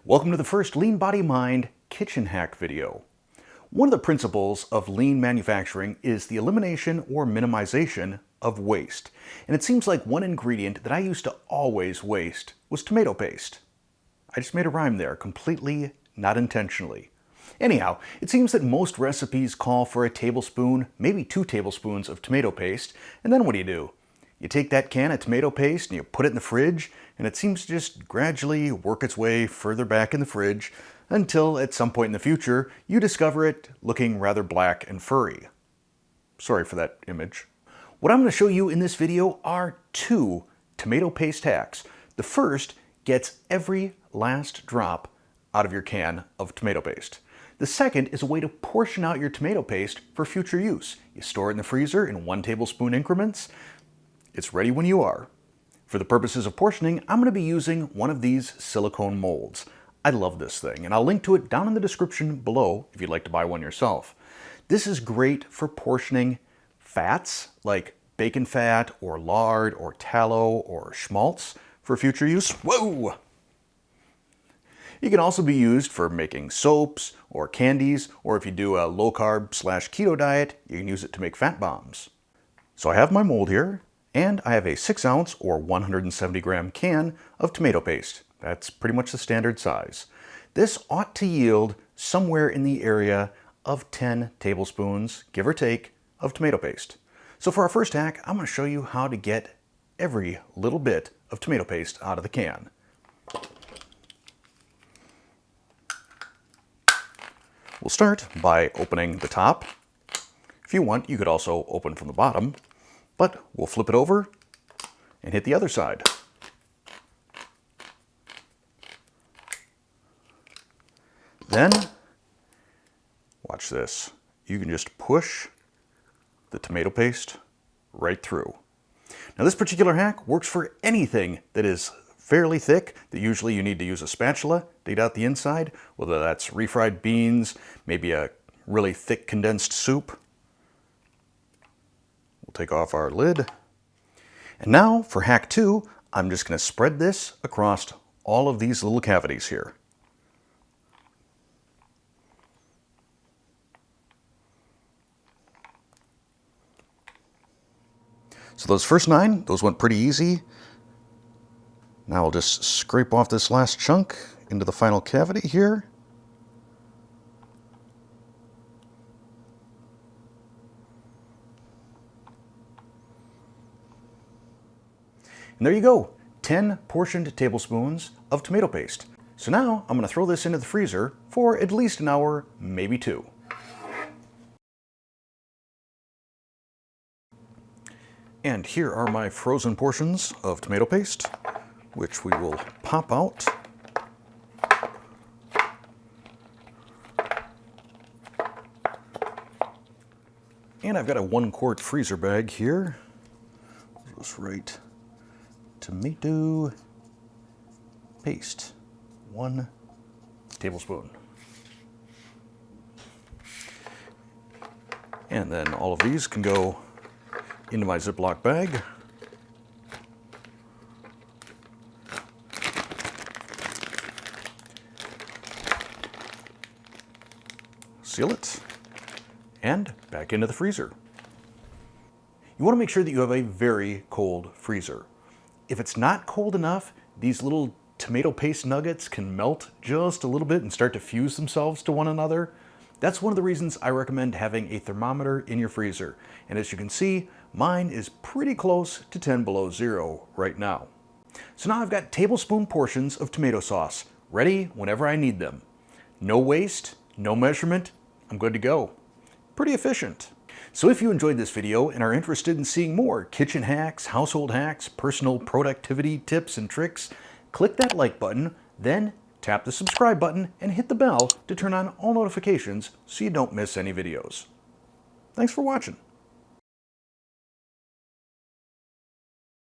Welcome to the first Lean Body Mind kitchen hack video. One of the principles of lean manufacturing is the elimination or minimization of waste. And it seems like one ingredient that I used to always waste was tomato paste. I just made a rhyme there, completely not intentionally. Anyhow, it seems that most recipes call for a tablespoon, maybe 2 tablespoons of tomato paste, and then what do? You take that can of tomato paste and you put it in the fridge, and it seems to just gradually work its way further back in the fridge until at some point in the future you discover it looking rather black and furry. Sorry for that image. What I'm going to show you in this video are 2 tomato paste hacks. The first gets every last drop out of your can of tomato paste. The second is a way to portion out your tomato paste for future use. You store it in the freezer in 1 tablespoon increments. It's ready when you are. For the purposes of portioning, I'm going to be using one of these silicone molds. I love this thing, and I'll link to it down in the description below if you'd like to buy one yourself. This is great for portioning fats like bacon fat or lard or tallow or schmaltz for future use. Whoa! It can also be used for making soaps or candies, or if you do a low-carb/keto diet, you can use it to make fat bombs. So I have my mold here, and I have a 6-ounce or 170-gram can of tomato paste. That's pretty much the standard size. This ought to yield somewhere in the area of 10 tablespoons, give or take, of tomato paste. So for our first hack, I'm going to show you how to get every little bit of tomato paste out of the can. We'll start by opening the top. If you want, you could also open from the bottom, but we'll flip it over and hit the other side. Then, watch this. You can just push the tomato paste right through. Now this particular hack works for anything that is fairly thick, that usually you need to use a spatula to get out the inside, whether that's refried beans, maybe a really thick condensed soup. We'll take off our lid. And now for hack 2, I'm just going to spread this across all of these little cavities here. So those first 9, those went pretty easy. Now I'll just scrape off this last chunk into the final cavity here. And there you go, 10 portioned tablespoons of tomato paste. So now I'm going to throw this into the freezer for at least an hour, maybe 2. And here are my frozen portions of tomato paste, which we will pop out. And I've got a 1-quart freezer bag here. Just right. Tomato paste, 1 tablespoon. And then all of these can go into my Ziploc bag. Seal it, and back into the freezer. You want to make sure that you have a very cold freezer. If it's not cold enough, these little tomato paste nuggets can melt just a little bit and start to fuse themselves to one another. That's one of the reasons I recommend having a thermometer in your freezer. And as you can see, mine is pretty close to 10 below 0 right now. So now I've got tablespoon portions of tomato sauce ready whenever I need them. No waste, no measurement, I'm good to go. Pretty efficient. So if you enjoyed this video and are interested in seeing more kitchen hacks, household hacks, personal productivity tips and tricks, click that like button, then tap the subscribe button and hit the bell to turn on all notifications so you don't miss any videos. Thanks for watching.